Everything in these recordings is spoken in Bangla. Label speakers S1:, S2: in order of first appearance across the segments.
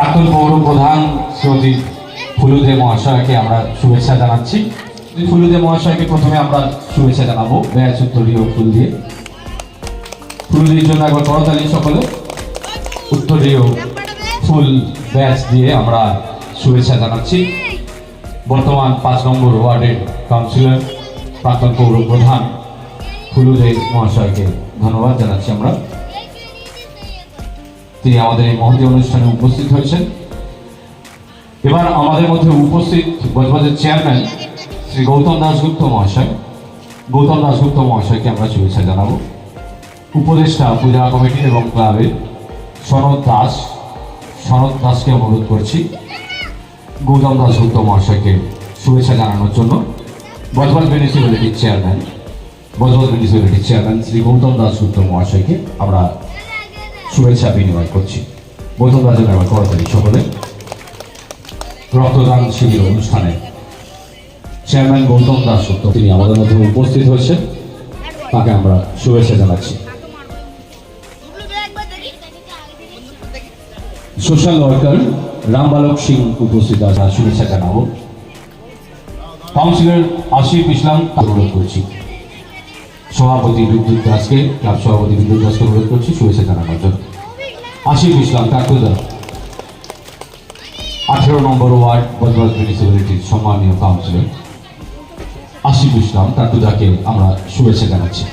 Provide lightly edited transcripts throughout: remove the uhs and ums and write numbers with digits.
S1: প্রাক্তন পৌর প্রধান শ্রী ফুলুদে মহাশয়কে আমরা শুভেচ্ছা জানাচ্ছি। ফুলুদে মহাশয়কে প্রথমে আমরা শুভেচ্ছা জানাবো ব্যাচ উত্তরীয় ফুল দিয়ে। ফুলুদের জন্য একবার করতালি সকলে। উত্তরীয় ফুল ব্যাচ দিয়ে আমরা শুভেচ্ছা জানাচ্ছি। বর্তমান 5 নম্বর ওয়ার্ডের কাউন্সিলর প্রাক্তন পৌর প্রধান ফুলুদে মহাশয়কে ধন্যবাদ জানাচ্ছি আমরা। তিনি আমাদের এই মহতী অনুষ্ঠানে উপস্থিত হয়েছেন। এবার আমাদের মধ্যে উপস্থিত বজবজের চেয়ারম্যান শ্রী গৌতম দাশগুপ্ত মহাশয়। গৌতম দাশগুপ্ত মহাশয়কে আমরা শুভেচ্ছা জানাবো। উপদেষ্টা পূজা কমিটি এবং ক্লাবের সনদ দাসকে অনুরোধ করছি গৌতম দাশগুপ্ত মহাশয়কে শুভেচ্ছা জানানোর জন্য। বজবজ মিউনিসিপ্যালিটির চেয়ারম্যান শ্রী গৌতম দাশগুপ্ত মহাশয়কে আমরা শুভেচ্ছা বিনিময় করছি। গৌতম দাসের আমার করতালি সকলে। রক্তদান শিবির অনুষ্ঠানে চেয়ারম্যান গৌতম দাশগুপ্ত তিনি আমাদের মধ্যে উপস্থিত হয়েছেন, তাকে আমরা শুভেচ্ছা জানাচ্ছি। সোশ্যাল ওয়ার্কার রামবালক সিং উপস্থিত আছে, শুভেচ্ছা জানাবো। কাউন্সিলর আসিফ ইসলাম অনুরোধ করছি। সভাপতি বিদ্যুৎ দাসকে, ক্লাব সভাপতি বিদ্যুৎ দাসকে অনুরোধ করছি শুভেচ্ছা জানানোর জন্য। আসিফ ইসলাম কাকুদা, 18 নম্বর ওয়ার্ড বজবজ মিউনিসিপ্যালিটির সম্মানীয় কাউন্সিলর আসিফ ইসলাম কাকুদাকে আমরা শুভেচ্ছা জানাচ্ছি।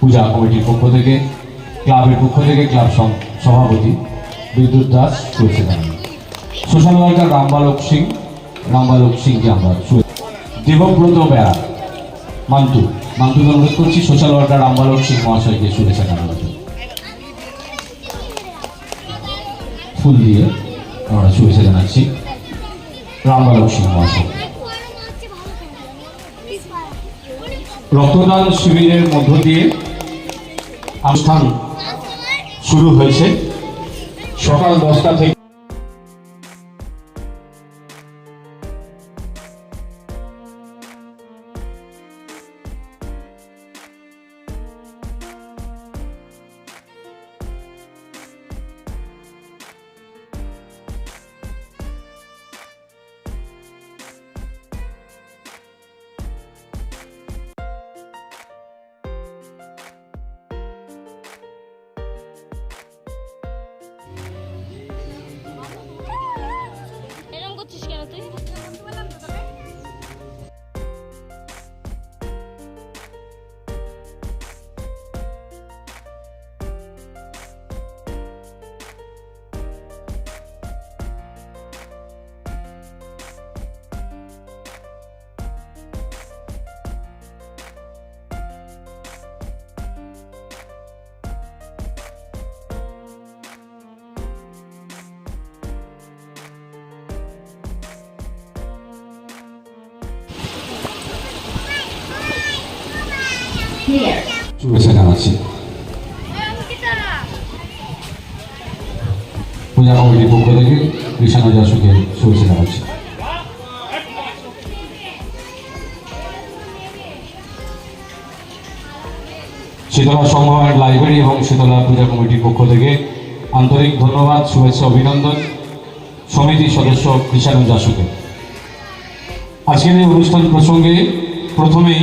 S1: পূজা কমিটির পক্ষ থেকে, ক্লাবের পক্ষ থেকে ক্লাব সভাপতি বিদ্যুৎ দাস শুভেচ্ছা জানাচ্ছি। সোশ্যাল ওয়ার্কার রামবালক সিংকে আমরা দেবব্রত বেড়া মান্তুকে অনুরোধ করছি সোশ্যাল ওয়ার্কার রামবালক সিং মহাশয়কে শুভেচ্ছা জানানোর জন্য। ফুল দিয়ে আমরা শুভেচ্ছা জানাচ্ছি রামবালক সিং মহাশয়। রক্তদান শিবিরের মধ্য দিয়ে অনুষ্ঠান শুরু হয়েছে সকাল 10টা থেকে। শুভেচ্ছা জানাচ্ছি। পূজা কমিটির পক্ষ থেকে কৃষ্ণ দাসকে শুভেচ্ছা জানাচ্ছি। শীতলা সংগ্রহের লাইব্রেরি এবং শীতলা পূজা কমিটির পক্ষ থেকে আন্তরিক ধন্যবাদ, শুভেচ্ছা, অভিনন্দন সমিতির সদস্য কৃষ্ণ দাসকে। আজকের এই অনুষ্ঠান প্রসঙ্গে প্রথমেই